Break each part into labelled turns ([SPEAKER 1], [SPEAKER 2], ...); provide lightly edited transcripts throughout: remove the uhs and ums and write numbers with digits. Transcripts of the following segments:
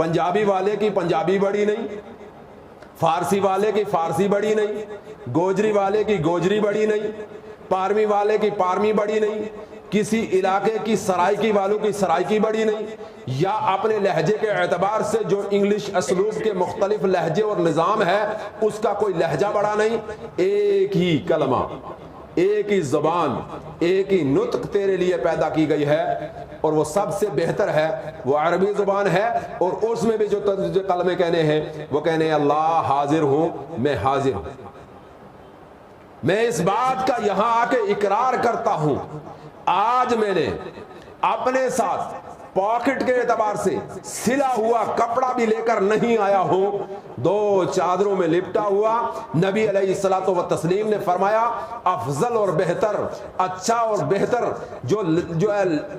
[SPEAKER 1] پنجابی والے کی پنجابی بڑی نہیں، فارسی والے کی فارسی بڑی نہیں، گوجری والے کی گوجری بڑی نہیں، پارمی والے کی پارمی بڑی نہیں، کسی علاقے کی سرائکی والوں کی سرائکی بڑی نہیں، یا اپنے لہجے کے اعتبار سے جو انگلش اسلوب کے مختلف لہجے اور نظام ہے اس کا کوئی لہجہ بڑا نہیں، ایک ہی کلمہ، ایک ہی زبان، ایک ہی نطق تیرے لیے پیدا کی گئی ہے، اور وہ سب سے بہتر ہے، وہ عربی زبان ہے، اور اس میں بھی جو کلمے کہنے ہیں وہ کہنے ہیں اللہ حاضر ہوں، میں حاضر ہوں۔ میں اس بات کا یہاں آ کے اقرار کرتا ہوں، آج میں نے اپنے ساتھ پاکٹ کے اعتبار سے سلا ہوا کپڑا بھی لے کر نہیں آیا ہوں، دو چادروں میں لپٹا ہوا۔ نبی علیہ الصلوۃ والتسلیم نے فرمایا افضل اور بہتر، اچھا اور بہتر جو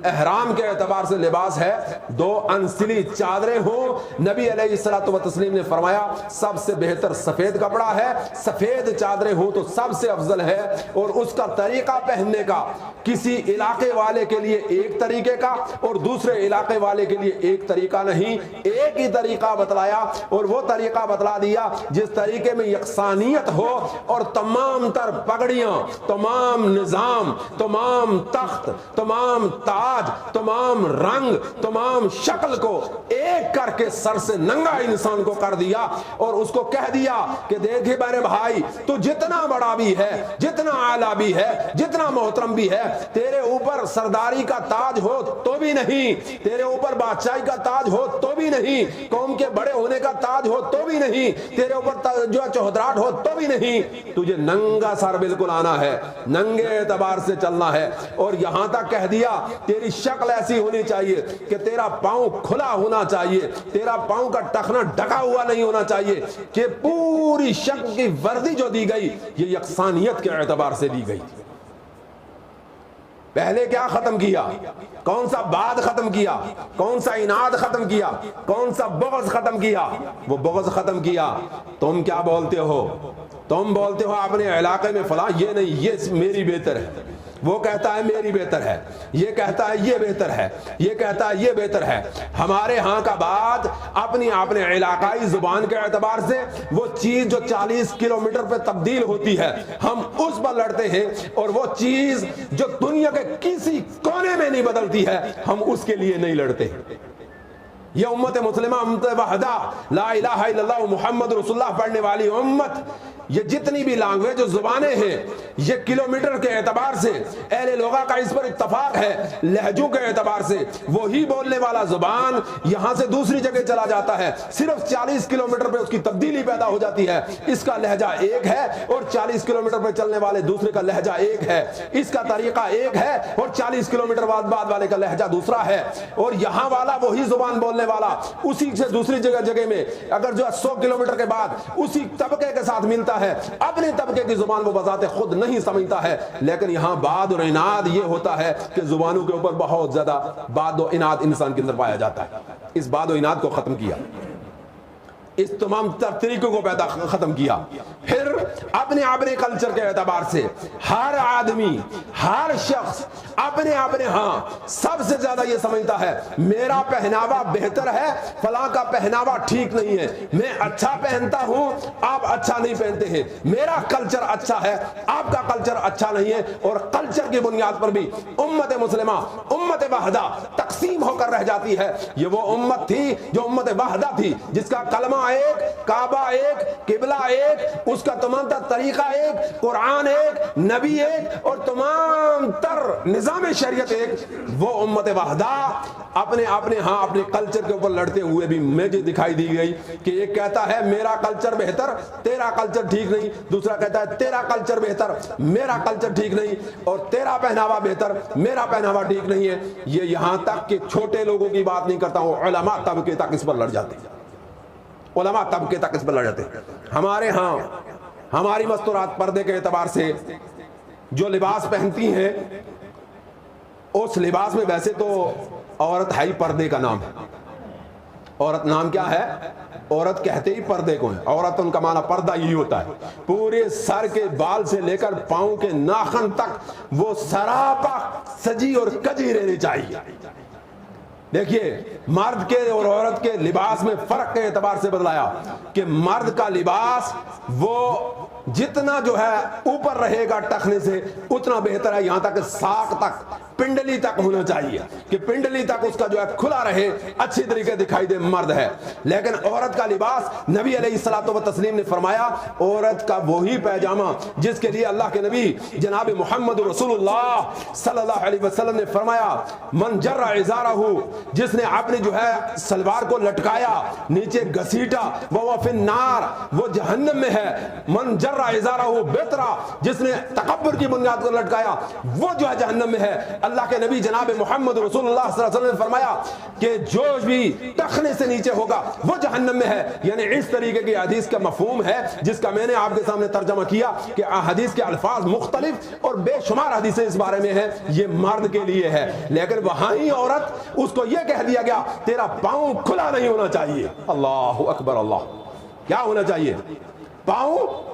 [SPEAKER 1] احرام کے اعتبار سے لباس ہے دو انسلی چادریں ہوں۔ نبی علیہ الصلوۃ والتسلیم نے فرمایا سب سے بہتر سفید کپڑا ہے، سفید چادریں ہوں تو سب سے افضل ہے، اور اس کا طریقہ پہننے کا کسی علاقے والے کے لیے ایک طریقے کا اور دوسرے علاقے والے کے لیے ایک طریقہ نہیں، ایک ہی طریقہ بتلایا، اور وہ طریقہ بتلا دیا جس طریقے میں یکسانیت ہو، اور تمام تر پگڑیاں، تمام نظام، تمام تخت، تمام تاج، تمام رنگ، تمام شکل کو ایک کر کے سر سے ننگا انسان کو کر دیا، اور اس کو کہہ دیا کہ دیکھے میرے بھائی تو جتنا بڑا بھی ہے، جتنا اعلیٰ بھی ہے، جتنا محترم بھی ہے، تیرے اوپر سرداری کا تاج ہو تو بھی نہیں، تیرے اوپر بادشاہی کا تاج ہو تو بھی نہیں، قوم کے بڑے ہونے کا تاج ہو تو بھی نہیں، تیرے اوپر جو چوہدراہٹ ہو تو بھی نہیں، تجھے ننگا سر بالکل آنا ہے، ننگے اعتبار سے چلنا ہے، اور یہاں تک کہہ دیا تیری شکل ایسی ہونی چاہیے کہ تیرا پاؤں کھلا ہونا چاہیے، تیرا پاؤں کا ٹخنا ڈھکا ہوا نہیں ہونا چاہیے، کہ پوری شکل کی وردی جو دی گئی یہ یکسانیت کے اعتبار سے دی گئی۔ پہلے کیا ختم کیا؟ کون سا باد ختم کیا؟ کون سا اناد ختم کیا؟ کون سا بغض ختم کیا؟ وہ بغض ختم کیا۔ تم کیا بولتے ہو؟ تم بولتے ہو اپنے علاقے میں فلاں، یہ نہیں، یہ میری بہتر ہے، وہ کہتا ہے میری بہتر ہے، یہ کہتا ہے یہ بہتر ہے، یہ کہتا ہے یہ بہتر ہے۔ ہمارے ہاں کا بات اپنی علاقائی زبان کے اعتبار سے وہ چیز جو 40 کلومیٹر پہ تبدیل ہوتی ہے ہم اس پر لڑتے ہیں، اور وہ چیز جو دنیا کے کسی کونے میں نہیں بدلتی ہے ہم اس کے لیے نہیں لڑتے۔ یہ امت مسلمہ، امت وحدہ، لا الہ الا اللہ محمد رسول اللہ پڑھنے والی امت، یہ جتنی بھی لینگویج جو زبانیں ہیں یہ کلومیٹر کے اعتبار سے اہل لغہ کا اس پر اتفاق ہے، لہجوں کے اعتبار سے وہی بولنے والا زبان یہاں سے دوسری جگہ چلا جاتا ہے، صرف 40 کلومیٹر پہ اس کی تبدیلی پیدا ہو جاتی ہے، اس کا لہجہ ایک ہے اور 40 کلومیٹر پہ چلنے والے دوسرے کا لہجہ ایک ہے، اس کا طریقہ ایک ہے اور 40 کلومیٹر بعد والے کا لہجہ دوسرا ہے، اور یہاں والا وہی زبان بولنے والا اسی سے دوسری جگہ میں اگر جو 100 کلومیٹر کے بعد اسی طبقے کے ساتھ ملتا ہے، اپنے طبقے کی زبان وہ بذات خود نہیں سمجھتا ہے، لیکن یہاں باد اور اناد یہ ہوتا ہے کہ زبانوں کے اوپر بہت زیادہ باد و اناد انسان کے اندر پایا جاتا ہے۔ اس باد و اناد کو ختم کیا، اس تمام طریقوں کو پیدا ختم کیا۔ پھر اپنے کلچر کے اعتبار سے ہر آدمی، ہر شخص اپنے ہاں سب سے زیادہ یہ سمجھتا ہے میرا پہناوا بہتر ہے، فلاں کا پہناوا ٹھیک نہیں ہے، میں اچھا پہنتا ہوں آپ اچھا نہیں پہنتے ہیں، میرا کلچر اچھا ہے آپ کا کلچر اچھا نہیں ہے، اور کلچر کی بنیاد پر بھی امت مسلمہ، امت وحدہ تقسیم ہو کر رہ جاتی ہے۔ یہ وہ امت تھی جو امت وحدہ تھی، جس کا کلمہ ایک، کعبہ ایک، قبلہ ایک، اس کا تمام تر طریقہ ایک، قرآن ایک، نبی ایک، اور تمام تر نظام شریعت ایک۔ وہ امت وحدہ اپنے ہاں اپنے کلچر کے اوپر لڑتے ہوئے بھی مجھے دکھائی دی گئی کہ ایک کہتا ہے میرا کلچر بہتر، تیرا کلچر ٹھیک نہیں، دوسرا کہتا ہے تیرا کلچر بہتر، میرا کلچر ٹھیک نہیں، اور تیرا پہناوا بہتر، میرا پہناوا ٹھیک نہیں ہے۔ یہ یہاں تک کہ چھوٹے لوگوں کی بات نہیں کرتا ہوں، علماء طبقے تک اس پر لڑ جاتے ہیں، علماء طبقے تک اس پر لڑ جاتے ہیں۔ ہمارے ہاں ہماری مستورات پردے کے اعتبار سے جو لباس پہنتی ہیں اس لباس میں ویسے تو عورت ہے ہی پردے کا نام ہے، عورت نام کیا ہے؟ عورت کہتے ہی پردے کو ہے، عورت ان کا معنی پردہ یہی ہوتا ہے، پورے سر کے بال سے لے کر پاؤں کے ناخن تک وہ سراپا سجی اور کجی رہنی چاہیے۔ دیکھیے مرد کے اور عورت کے لباس میں فرق کے اعتبار سے بتلایا کہ مرد کا لباس وہ جتنا جو ہے اوپر رہے گا ٹخنے سے اتنا بہتر ہے، یہاں تک ساق تک، پنڈلی تک ہونا چاہیے کہ پنڈلی تک اس کا جو ہے کھلا رہے، اچھی طریقے دکھائی دے مرد ہے۔ لیکن عورت کا لباس نبی علیہ الصلوۃ والتسلیم نے فرمایا عورت کا وہی پیجامہ جس کے لیے اللہ کے نبی جناب محمد رسول اللہ صلی اللہ علیہ وسلم نے فرمایا من جر ازارہ، جس نے اپنے جو ہے سلوار کو لٹکایا نیچے گھسیٹا وہ فی النار، وہ جہنم میں ہے۔ من جر ازارہ بترا، جس نے تکبر کی بنیاد پر لٹکایا وہ جو ہے جہنم میں ہے۔ اللہ کے نبی جناب محمد رسول اللہ صلی اللہ علیہ وسلم نے فرمایا کہ جو بھی ٹخنے سے نیچے ہوگا وہ جہنم میں ہے۔ یعنی اس طریقے کی حدیث کا مفہوم ہے جس کا میں نے آپ کے سامنے ترجمہ کیا کہ حدیث کے الفاظ مختلف اور بے شمار حدیثیں اس بارے میں ہیں، یہ مرد کے لیے ہے، لیکن وہاں ہی عورت اس کو یہ کہہ دیا گیا تیرا پاؤں کھلا نہیں ہونا چاہیے۔ اللہ اکبر، اللہ، کیا ہونا چاہیے؟ پاؤں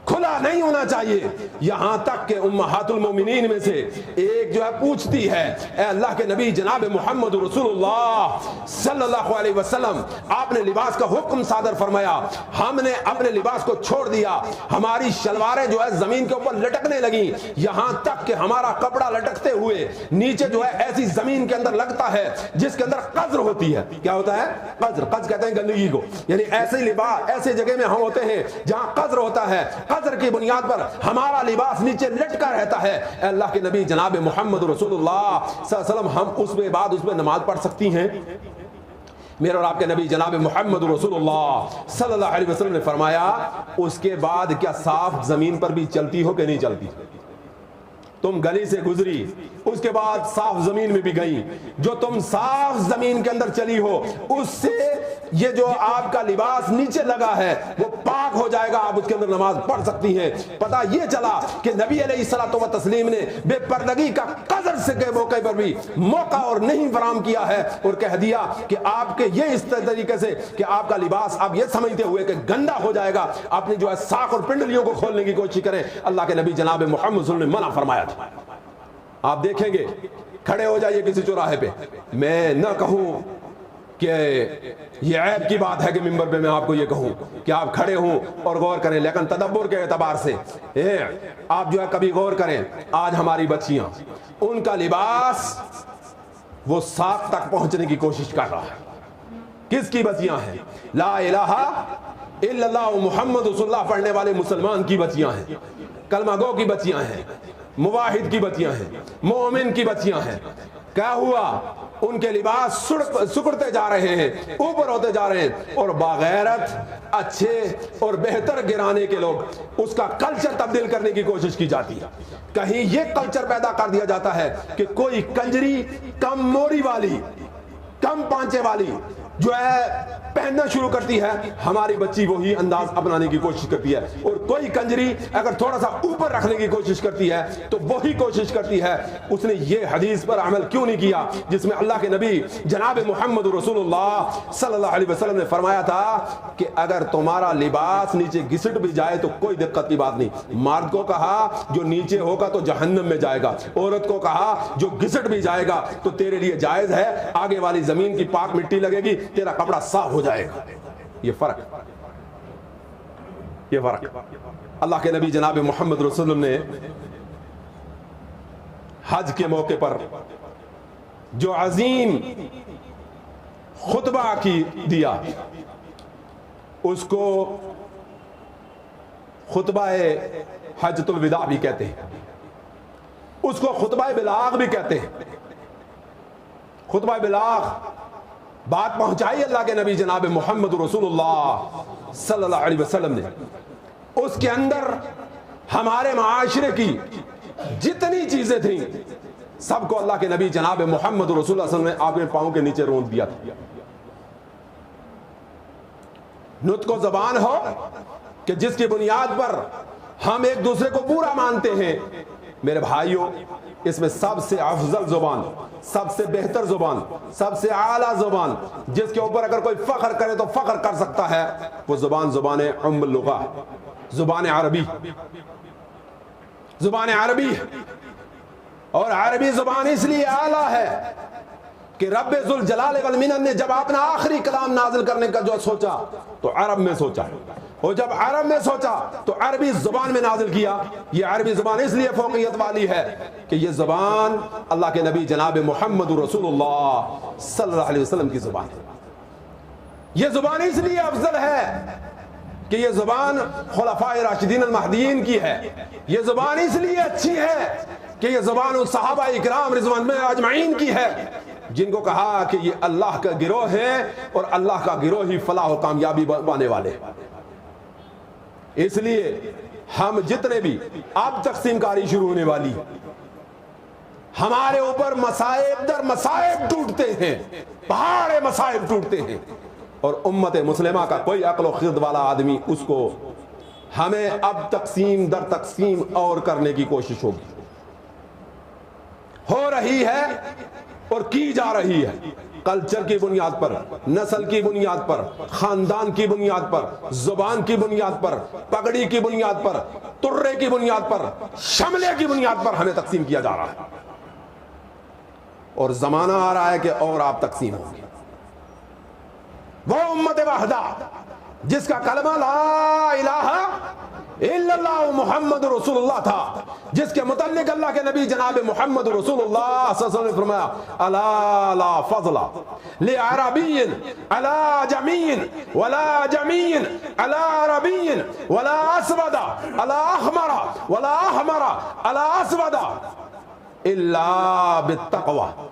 [SPEAKER 1] کھلا نہیں ہونا چاہیے۔ یہاں تک کہ امہات المومنین میں سے ایک جو ہے پوچھتی ہے اے اللہ کے نبی جناب محمد رسول اللہ صلی اللہ علیہ وسلم، آپ نے لباس کا حکم صادر فرمایا، ہم نے اپنے لباس کو چھوڑ دیا، ہماری شلواریں جو ہے زمین کے اوپر لٹکنے لگیں، یہاں تک کہ ہمارا کپڑا لٹکتے ہوئے نیچے جو ہے ایسی زمین کے اندر لگتا ہے جس کے اندر قذر ہوتی ہے۔ کیا ہوتا ہے؟ قذر، قذر کہتے ہیں گندگی کو، یعنی ایسے لباس ایسے جگہ میں ہم ہوتے ہیں جہاں قذر ہوتا ہے، قذر کی بنیاد پر ہمارا لباس نیچے لٹکا رہتا ہے۔ اے اللہ کے نبی جناب محمد رسول اللہ صلی اللہ علیہ وسلم، ہم اس میں بعد اس میں نماز پڑھ سکتی ہیں؟ میرے اور آپ کے نبی جناب محمد رسول اللہ صلی اللہ علیہ وسلم نے فرمایا اس کے بعد کیا صاف زمین پر بھی چلتی ہو کہ نہیں چلتی؟ تم گلی سے گزری، اس کے بعد صاف زمین میں بھی گئی، جو تم صاف زمین کے اندر چلی ہو اس سے یہ جو آپ کا لباس نیچے لگا ہے وہ پاک ہو جائے گا، آپ اس کے اندر نماز پڑھ سکتی ہیں۔ پتہ یہ چلا کہ نبی علیہ الصلوۃ والتسلیم نے بے پردگی کا قذر سے کے موقع پر بھی موقع اور نہیں فراہم کیا ہے اور کہہ دیا کہ آپ کے یہ اس طریقے سے کہ آپ کا لباس آپ یہ سمجھتے ہوئے کہ گندا ہو جائے گا، اپنی جو ہے ساق اور پنڈلیوں کو کھولنے کی کوشش کریں، اللہ کے نبی جناب محمد صلی اللہ علیہ وسلم نے منع فرمایا تھا۔ آپ دیکھیں گے کھڑے ہو جائیے کسی چوراہے پہ، میں نہ کہوں کہ یہ عیب کی بات ہے کہ ممبر پہ میں آپ کو یہ کہوں کہ آپ کھڑے ہوں اور غور کریں، لیکن تدبر کے اعتبار سے آپ جو ہے کبھی غور کریں، آج ہماری بچیاں ان کا لباس وہ ساق تک پہنچنے کی کوشش کر رہا ہے۔ کس کی بچیاں ہیں؟ لا الہ الا اللہ محمد رسول اللہ پڑھنے والے مسلمان کی بچیاں ہیں، کلمہ گو کی بچیاں ہیں، مواحد کی بچیاں ہیں، مومن کی بچیاں ہیں۔ کیا ہوا؟ ان کے لباس سکڑتے جا رہے ہیں، اوپر ہوتے جا رہے ہیں، اور باغیرت اچھے اور بہتر گرانے کے لوگ اس کا کلچر تبدیل کرنے کی کوشش کی جاتی ہے۔ کہیں یہ کلچر پیدا کر دیا جاتا ہے کہ کوئی کنجری کم موری والی، کم پانچے والی جو ہے پہننا شروع کرتی ہے، ہماری بچی وہی انداز اپنانے کی کوشش کرتی ہے، اور کوئی کنجری اگر تھوڑا سا اوپر رکھنے کی کوشش کرتی ہے تو وہی کوشش کرتی ہے۔ اس نے یہ حدیث پر عمل کیوں نہیں کیا جس میں اللہ کے نبی جناب محمد رسول اللہ صلی اللہ علیہ وسلم نے فرمایا تھا کہ اگر تمہارا لباس نیچے گھسٹ بھی جائے تو کوئی دقت کی بات نہیں۔ مرد کو کہا جو نیچے ہوگا تو جہنم میں جائے گا، عورت کو کہا جو گھسٹ بھی جائے گا تو تیرے لیے جائز ہے، آگے والی زمین کی پاک مٹی لگے گی، تیرا کپڑا صاف ہو جائے گا۔ یہ فرق اللہ کے نبی جناب محمد رسول اللہ نے حج کے موقع پر جو عظیم خطبہ کی دیا اس کو خطبہ حجۃ الوداع بھی کہتے ہیں، اس کو خطبہ بلاغ بھی کہتے ہیں۔ خطبہ بلاغ، بات پہنچائی اللہ کے نبی جناب محمد رسول اللہ صلی اللہ علیہ وسلم نے، اس کے اندر ہمارے معاشرے کی جتنی چیزیں تھیں سب کو اللہ کے نبی جناب محمد رسول اللہ صلی اللہ علیہ وسلم نے آپ کے پاؤں کے نیچے رونت دیا تھا۔ نطق و زبان ہو کہ جس کی بنیاد پر ہم ایک دوسرے کو برا مانتے ہیں، میرے بھائیوں اس میں سب سے افضل زبان، سب سے بہتر زبان، سب سے اعلیٰ زبان جس کے اوپر اگر کوئی فخر کرے تو فخر کر سکتا ہے وہ زبان ام اللغہ، زبان عربی، زبان عربی۔ اور عربی زبان اس لیے اعلیٰ ہے کہ رب ذل جلال والمنن نے جب اپنا آخری کلام نازل کرنے کا جو سوچا تو عرب میں سوچا، اور جب عرب میں سوچا تو عربی زبان میں نازل کیا۔ یہ عربی زبان اس لیے فوقیت والی ہے کہ یہ زبان اللہ کے نبی جناب محمد رسول اللہ صلی اللہ علیہ وسلم کی زبان ہے۔ یہ زبان اس لیے افضل ہے کہ یہ زبان خلفاء راشدین المہدیین کی ہے۔ یہ زبان اس لیے اچھی ہے کہ یہ زبان ان صحابہ اکرام رضوان اجمعین کی ہے جن کو کہا کہ یہ اللہ کا گروہ ہے اور اللہ کا گروہ ہی فلاح و کامیابی پانے والے۔ اس لیے ہم جتنے بھی اب تقسیم کاری شروع ہونے والی، ہمارے اوپر مصائب در مصائب ٹوٹتے ہیں، پہاڑ مصائب ٹوٹتے ہیں، اور امت مسلمہ کا کوئی عقل و خرد والا آدمی اس کو ہمیں اب تقسیم در تقسیم اور کرنے کی کوشش ہوگی، ہو رہی ہے اور کی جا رہی ہے، کلچر کی بنیاد پر، نسل کی بنیاد پر، خاندان کی بنیاد پر، زبان کی بنیاد پر، پگڑی کی بنیاد پر، ترے کی بنیاد پر، شملے کی بنیاد پر ہمیں تقسیم کیا جا رہا ہے، اور زمانہ آ رہا ہے کہ اور آپ تقسیم ہوں گے۔ وہ امت وحدہ جس کا کلمہ لا الہ الا اللہ محمد رسول اللہ تھا، جس کے متعلق اللہ کے نبی جناب محمد رسول اللہ صلی اللہ علیہ وسلم نے فرمایا الا لا فضل لعربی علی جمیع ولا جمیع علی عربی ولا اسود علی احمر ولا احمر علی اسود الا بالتقوی۔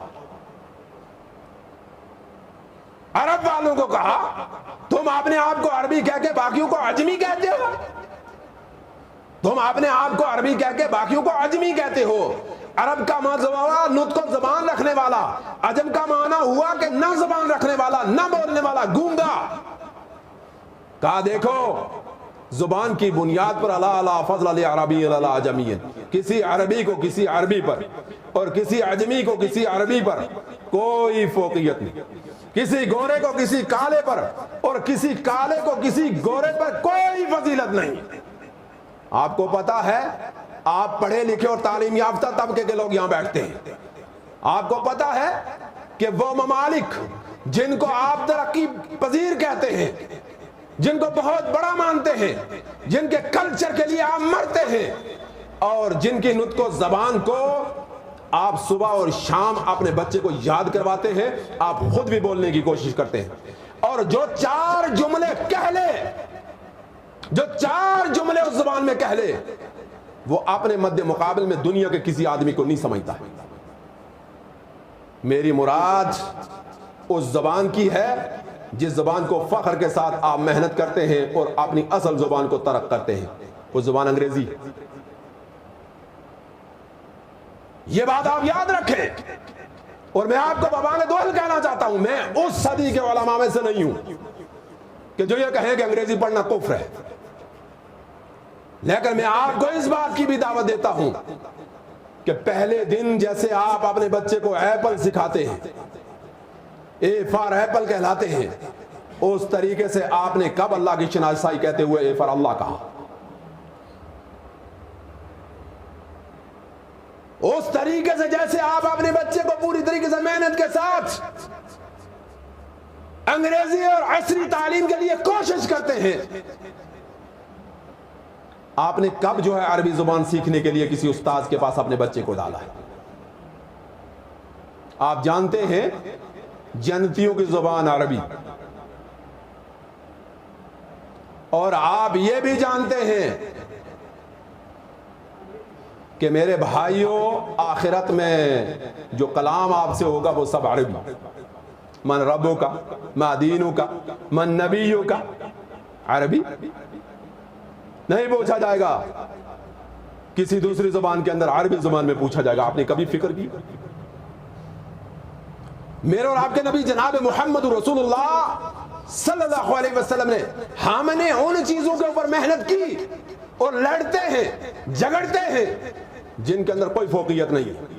[SPEAKER 1] عرب والوں کو کہا تم اپنے آپ کو عربی کہہ کے باقیوں کو عجمی کہتے ہو، تم اپنے آپ کو عربی کہہ کے باقیوں کو عجمی کہتے ہو۔ عرب کا معنی ہوا نطق و زبان رکھنے والا، عجم کا معنی ہوا کہ نہ زبان رکھنے والا، نہ بولنے والا، گونگا۔ کہا دیکھو زبان کی بنیاد پر الا لا فضل لعربی علی عجمی، کسی عربی کو کسی عربی پر اور کسی عجمی کو کسی عربی پر کوئی فوقیت نہیں، کسی گورے کو کسی کالے پر اور کسی کالے کو کسی گورے پر کوئی فضیلت نہیں۔ آپ کو پتا ہے آپ پڑھے لکھے اور تعلیم یافتہ طبقے کے لوگ یہاں بیٹھتے ہیں، آپ کو پتا ہے کہ وہ ممالک جن کو آپ ترقی پذیر کہتے ہیں، جن کو بہت بڑا مانتے ہیں، جن کے کلچر کے لیے آپ مرتے ہیں، اور جن کی نطق و زبان کو آپ صبح اور شام اپنے بچے کو یاد کرواتے ہیں، آپ خود بھی بولنے کی کوشش کرتے ہیں، اور جو چار جملے کہہ لے، جو چار جملے اس زبان میں کہہ لے، وہ اپنے مد مقابل میں دنیا کے کسی آدمی کو نہیں سمجھتا۔ میری مراد اس زبان کی ہے جس زبان کو فخر کے ساتھ آپ محنت کرتے ہیں اور اپنی اصل زبان کو ترک کرتے ہیں، وہ زبان انگریزی۔ یہ بات آپ یاد رکھیں، اور میں آپ کو بابا نے دوہل کہنا چاہتا ہوں، میں اس صدی کے علماء میں سے نہیں ہوں کہ جو یہ کہیں کہ انگریزی پڑھنا کفر ہے، لیکن میں آپ کو اس بات کی بھی دعوت دیتا ہوں کہ پہلے دن جیسے آپ اپنے بچے کو ایپل سکھاتے ہیں، اے فار ایپل کہلاتے ہیں، اس طریقے سے آپ نے کب اللہ کی شناسائی کہتے ہوئے اے فار اللہ کہا؟ اس طریقے سے جیسے آپ اپنے بچے کو پوری طریقے سے محنت کے ساتھ انگریزی اور عصری تعلیم کے لیے کوشش کرتے ہیں، آپ نے کب جو ہے عربی زبان سیکھنے کے لیے کسی استاذ کے پاس اپنے بچے کو ڈالا ہے؟ آپ جانتے ہیں جنتیوں کی زبان عربی، اور آپ یہ بھی جانتے ہیں کہ میرے بھائیوں آخرت میں جو کلام آپ سے ہوگا وہ سب عربی، من ربوں کا، ما دینوں کا، من نبیوں کا، عربی نہیں پوچھا جائے گا، کسی دوسری زبان کے اندر عربی زبان میں پوچھا جائے گا۔ آپ نے کبھی فکر کی؟ میرے اور آپ کے نبی جناب محمد رسول اللہ صلی اللہ علیہ وسلم نے، ہم نے ان چیزوں کے اوپر محنت کی اور لڑتے ہیں، جھگڑتے ہیں جن کے اندر کوئی فوقیت نہیں ہے،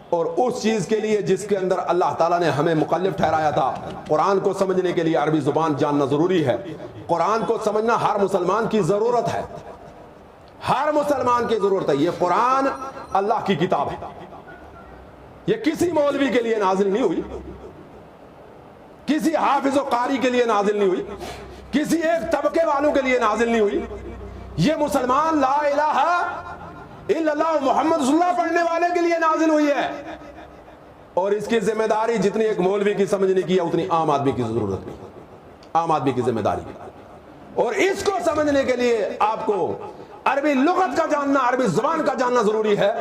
[SPEAKER 1] اور اس چیز کے لیے جس کے اندر اللہ تعالیٰ نے ہمیں مکلف ٹھہرایا تھا۔ قرآن کو سمجھنے کے لیے عربی زبان جاننا ضروری ہے، قرآن کو سمجھنا ہر مسلمان کی ضرورت ہے، ہر مسلمان کی ضرورت ہے۔ یہ قرآن اللہ کی کتاب ہے، یہ کسی مولوی کے لیے نازل نہیں ہوئی، کسی حافظ و قاری کے لیے نازل نہیں ہوئی، کسی ایک طبقے والوں کے لیے نازل نہیں ہوئی، یہ مسلمان لا الہ الا اللہ محمد رسول اللہ پڑھنے والے کے لیے نازل ہوئی ہے۔ اور اس کی ذمہ داری جتنی ایک مولوی کی سمجھنے کی ہے اتنی عام آدمی کی ضرورت نہیں، عام آدمی کی ذمہ داری۔ اور اس کو سمجھنے کے لیے آپ کو عربی لغت کا جاننا، عربی زبان کا جاننا ضروری ہے۔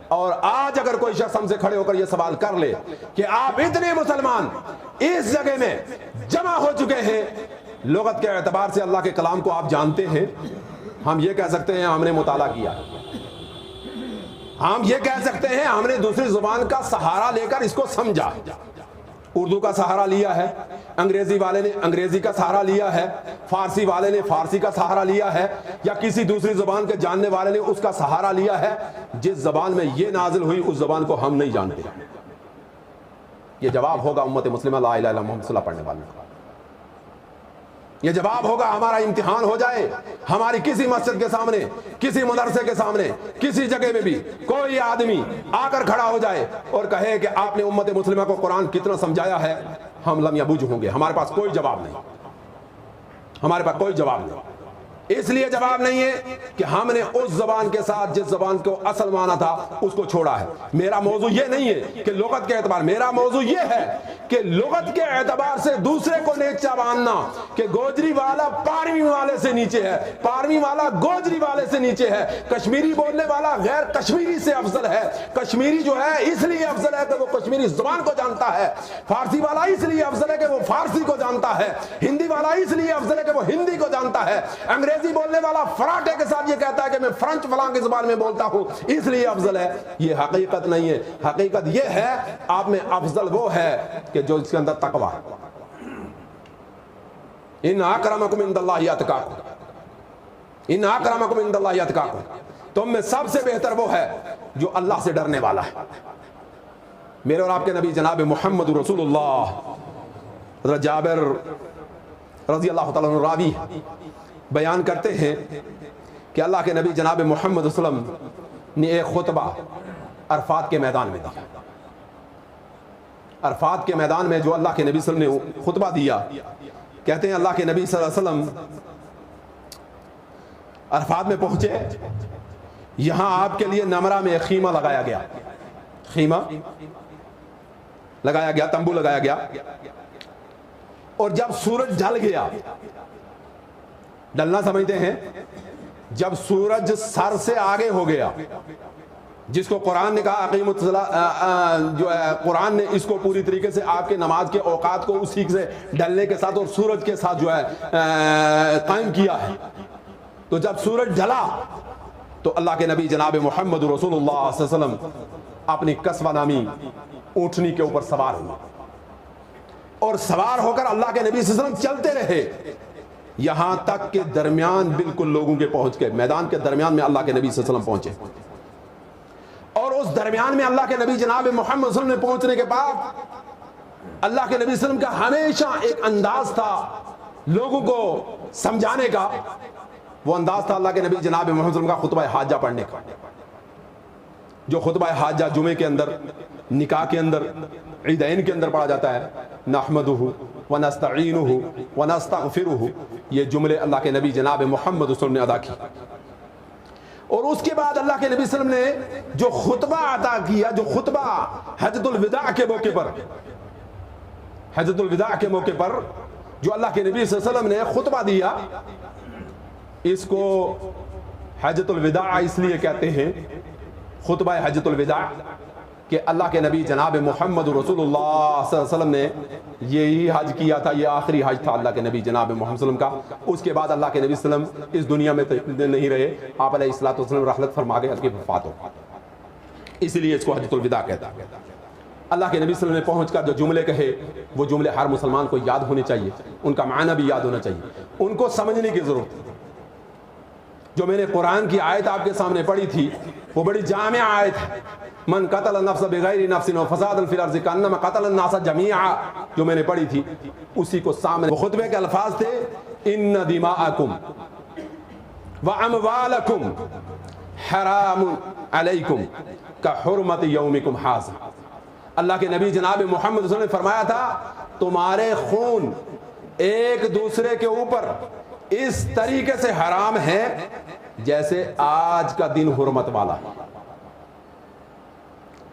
[SPEAKER 1] اور آج اگر کوئی شخص ہم سے کھڑے ہو کر یہ سوال کر لے کہ آپ اتنے مسلمان اس جگہ میں جمع ہو چکے ہیں، لغت کے اعتبار سے اللہ کے کلام کو آپ جانتے ہیں، ہم یہ کہہ سکتے ہیں ہم نے مطالعہ کیا، ہم یہ کہہ سکتے ہیں ہم نے دوسری زبان کا سہارا لے کر اس کو سمجھا، اردو کا سہارا لیا ہے، انگریزی والے نے انگریزی کا سہارا لیا ہے، فارسی والے نے فارسی کا سہارا لیا ہے، یا کسی دوسری زبان کے جاننے والے نے اس کا سہارا لیا ہے۔ جس زبان میں یہ نازل ہوئی اس زبان کو ہم نہیں جانتے۔ یہ جواب ہوگا امت مسلمہ لا الہ الا محمد صلی اللہ پڑھنے والوں کا، یہ جواب ہوگا۔ ہمارا امتحان ہو جائے، ہماری کسی مسجد کے سامنے، کسی مدرسے کے سامنے، کسی جگہ میں بھی کوئی آدمی آ کر کھڑا ہو جائے اور کہے کہ آپ نے امت مسلمہ کو قرآن کتنا سمجھایا ہے، ہم لم یبوج ہوں گے، ہمارے پاس کوئی جواب نہیں، ہمارے پاس کوئی جواب نہیں۔ اس لیے جواب نہیں ہے کہ ہم نے اس زبان کے ساتھ جس زبان کو اصل معنی تھا اس کو چھوڑا ہے۔ میرا موضوع یہ نہیں ہے کہ لغت کے اعتبار، میرا موضوع یہ ہے کہ لغت کے اعتبار سے دوسرے کو نیچا باندھنا کہ گوجری والا پاروی والے سے نیچے ہے، پاروی والا گوجری والے سے نیچے ہے، کشمیری بولنے والا غیر کشمیری سے افضل ہے، کشمیری جو ہے اس لیے افضل ہے کہ وہ کشمیری زبان کو جانتا ہے، فارسی والا اس لیے افضل ہے کہ وہ فارسی کو جانتا ہے، ہندی والا اس لیے افضل ہے کہ وہ ہندی کو جانتا ہے، انگریزی بولنے والا فراٹے کے ساتھ یہ کہتا ہے کہ میں فرنچ فلاں کی زبان میں بولتا ہوں اس لیے افضل ہے۔ یہ حقیقت نہیں ہے، حقیقت یہ ہے آپ میں افضل وہ ہے کہ جو اس کے اندر تقویٰ ہے۔ ان اکرمکم عند اللہ اتقاکم، ان اکرمکم عند اللہ اتقاکم، تم میں سب سے بہتر وہ ہے جو اللہ سے ڈرنے والا ہے۔ میرے اور آپ کے نبی جناب محمد رسول اللہ، حضرت جابر رضی اللہ تعالیٰ عنہ راوی بیان کرتے ہیں کہ اللہ کے نبی جناب محمد صلی اللہ علیہ وسلم نے ایک خطبہ عرفات کے میدان میں دیا۔ عرفات کے میدان میں جو اللہ کے نبی صلی اللہ علیہ وسلم نے خطبہ دیا، کہتے ہیں اللہ کے نبی صلی اللہ علیہ وسلم عرفات میں پہنچے، یہاں آپ کے لیے نمرہ میں ایک خیمہ لگایا گیا، خیمہ لگایا گیا، تمبو لگایا گیا، اور جب سورج ڈھل گیا، ڈلنا سمجھتے ہیں جب سورج سر سے آگے ہو گیا، جس کو قرآن نے کہا اقیموا الصلاۃ، جو ہے قرآن نے اس کو پوری طریقے سے آپ کے نماز کے اوقات کو اسی سے ڈلنے کے ساتھ اور سورج کے ساتھ جو ہے قائم کیا ہے۔ تو جب سورج ڈھلا تو اللہ کے نبی جناب محمد رسول اللہ صلی اللہ علیہ وسلم اپنی قصوہ نامی اونٹنی کے اوپر سوار ہوئے، اور سوار ہو کر اللہ کے نبی صلی اللہ علیہ وسلم چلتے رہے یہاں تک کہ درمیان بالکل لوگوں کے پہنچ گئے، میدان کے درمیان میں اللہ کے نبی صلی اللہ علیہ وسلم پہنچے۔ اور اس درمیان میں اللہ کے نبی جناب محمد صلی اللہ علیہ وسلم نے پہنچنے کے بعد اللہ کے نبی صلی اللہ علیہ وسلم کا ہمیشہ ایک انداز تھا لوگوں کو سمجھانے کا، وہ انداز تھا اللہ کے نبی جناب محمد صلی اللہ علیہ وسلم کا خطبہ حاجہ پڑھنے کا، جو خطبہ حاجہ جمعے کے اندر، نکاح کے اندر، عیدین کے اندر پڑھا جاتا ہے، نحمدہ ونستعینہ ونستغفرہ، یہ جملے اللہ کے نبی جناب محمد صلی اللہ علیہ وسلم نے ادا کی۔ اور اس کے بعد اللہ کے نبی صلی اللہ علیہ وسلم نے جو خطبہ عطا کیا، جو خطبہ حجۃ الوداع کے موقع پر، حجۃ الوداع کے موقع پر جو اللہ کے نبی صلی اللہ علیہ وسلم نے خطبہ دیا، اس کو حجۃ الوداع اس لیے کہتے ہیں، خطبہ حجۃ الوداع، کہ اللہ کے نبی جناب محمد رسول اللہ صلی اللہ علیہ وسلم نے یہی حج کیا تھا، یہ آخری حج تھا اللہ کے نبی جناب محمد صلی اللہ علیہ وسلم کا۔ اس کے بعد اللہ کے نبی صلی اللہ علیہ وسلم اس دنیا میں نہیں رہے، آپ علیہ الصلوۃ والسلام رحلت فرما گئے، آپ کی وفات ہو، اس لیے اس کو حجۃ الوداع کہتا ہے۔ اللہ کے نبی صلی اللہ علیہ وسلم نے پہنچ کر جو جملے کہے، وہ جملے ہر مسلمان کو یاد ہونے چاہیے، ان کا معنی بھی یاد ہونا چاہیے، ان کو سمجھنے کی ضرورت ہے۔ جو میں نے قرآن کی آیت آپ کے سامنے پڑھی تھی، وہ بڑی جامع آیت ہے، من قتل نفس بغیر نفس وفساد فی الارض کانما قتل الناس جميعا، جو میں نے پڑھی تھی اسی کو سامنے، وہ خطبے کے الفاظ تھے، ان دماءکم واموالکم حرام علیکم کحرمت یومکم ھذا۔ اللہ کے نبی جناب محمد صلی اللہ علیہ وسلم نے فرمایا تھا تمہارے خون ایک دوسرے کے اوپر اس طریقے سے حرام ہے جیسے آج کا دن حرمت والا.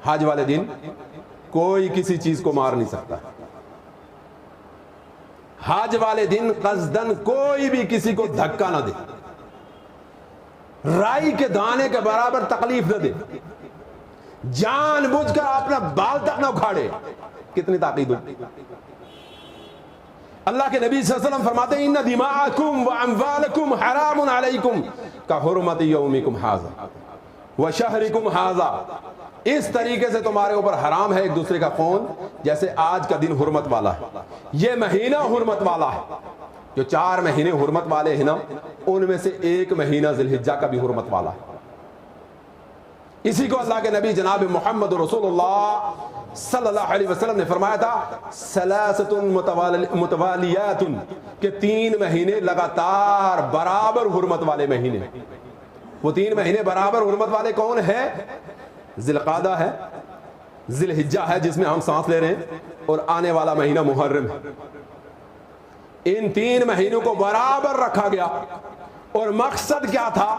[SPEAKER 1] حج والے دن کوئی کسی چیز کو مار نہیں سکتا. حج والے دن قصدن کوئی بھی کسی کو دھکا نہ دے, رائی کے دانے کے برابر تکلیف نہ دے, جان بوجھ کر اپنا بال تک نہ اکھاڑے. کتنی تاکید ہو. اللہ کے نبی صلی اللہ علیہ وسلم فرماتے ہیں ان دماءکم واموالکم حرام علیکم کحرمت یومکم ھذا وشہرکم ھذا. اس طریقے سے تمہارے اوپر حرام ہے ایک دوسرے کا خون جیسے آج کا دن حرمت والا ہے. یہ مہینہ حرمت والا ہے. جو 4 مہینے حرمت والے ہیں نا, ان میں سے ایک مہینہ ذی الحجہ کا بھی حرمت والا ہے. اسی کو اللہ کے نبی جناب محمد رسول اللہ صلی اللہ علیہ وسلم نے فرمایا تھا ثلاثۃ متوالیات, کہ 3 مہینے لگاتار برابر حرمت والے مہینے. وہ 3 مہینے برابر حرمت والے کون ہیں؟ ذی القعدہ ہے, ذی الحجہ ہے جس میں ہم سانس لے رہے ہیں, اور آنے والا مہینہ محرم ہے. ان 3 مہینوں کو برابر رکھا گیا, اور مقصد کیا تھا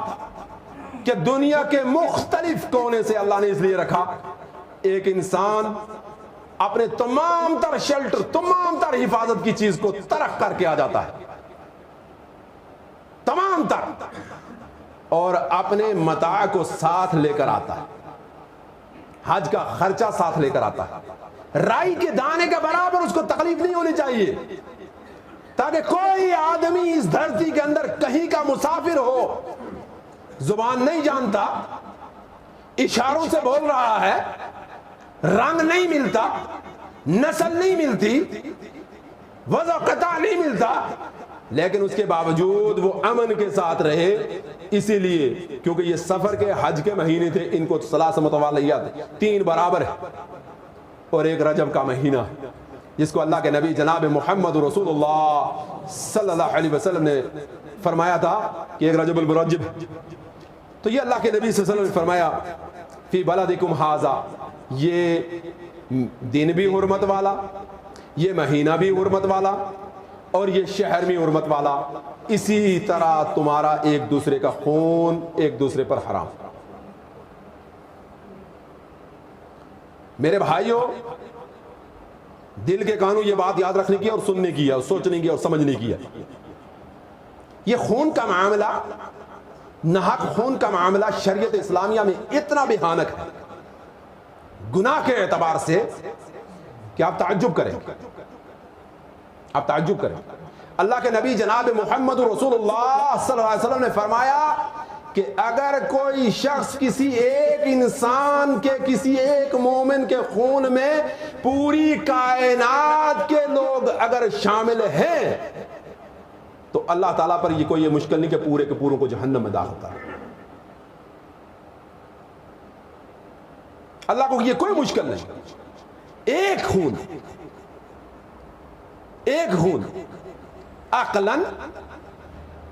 [SPEAKER 1] کہ دنیا کے مختلف کونے سے اللہ نے اس لیے رکھا, ایک انسان اپنے تمام تر شیلٹر, تمام تر حفاظت کی چیز کو ترک کر کے آ جاتا ہے, تمام تر, اور اپنے متاع کو ساتھ لے کر آتا ہے. حج کا خرچہ ساتھ لے کر آتا ہے. رائی کے دانے کے برابر اس کو تکلیف نہیں ہونی چاہیے, تاکہ کوئی آدمی اس دھرتی کے اندر کہیں کا مسافر ہو, زبان نہیں جانتا, اشاروں سے بول رہا ہے, رنگ نہیں ملتا, نسل نہیں ملتی, وضع قطع نہیں ملتا, لیکن اس کے باوجود وہ امن کے ساتھ رہے. اسی لیے کیونکہ یہ سفر کے حج کے مہینے تھے, ان کو ثلاث متوالیات 3 برابر ہے, اور ایک رجب کا مہینہ جس کو اللہ کے نبی جناب محمد رسول اللہ صلی اللہ علیہ وسلم نے فرمایا تھا کہ ایک رجب المرجب. تو یہ اللہ کے نبی صلی اللہ علیہ وسلم نے فرمایا فی بلدکم ھذا, یہ دن بھی حرمت والا, یہ مہینہ بھی حرمت والا, اور یہ شہر بھی حرمت والا. اسی طرح تمہارا ایک دوسرے کا خون ایک دوسرے پر حرام. میرے بھائیوں, دل کے کانوں یہ بات یاد رکھنے کی اور سننے کی ہے, اور سوچنے کی اور سمجھنے کی ہے. یہ خون کا معاملہ, ناحق خون کا معاملہ شریعت اسلامیہ میں اتنا بھیانک ہے گناہ کے اعتبار سے کہ آپ تعجب کریں, آپ تعجب کریں. اللہ کے نبی جناب محمد رسول اللہ صلی اللہ علیہ وسلم نے فرمایا کہ اگر کوئی شخص کسی ایک انسان کے, کسی ایک مومن کے خون میں پوری کائنات کے لوگ اگر شامل ہیں تو اللہ تعالیٰ پر یہ کوئی یہ مشکل نہیں کہ پورے کے پوروں کو جہنم میں داخل کرے. اللہ کو یہ کوئی مشکل نہیں. ایک خون عقلاً,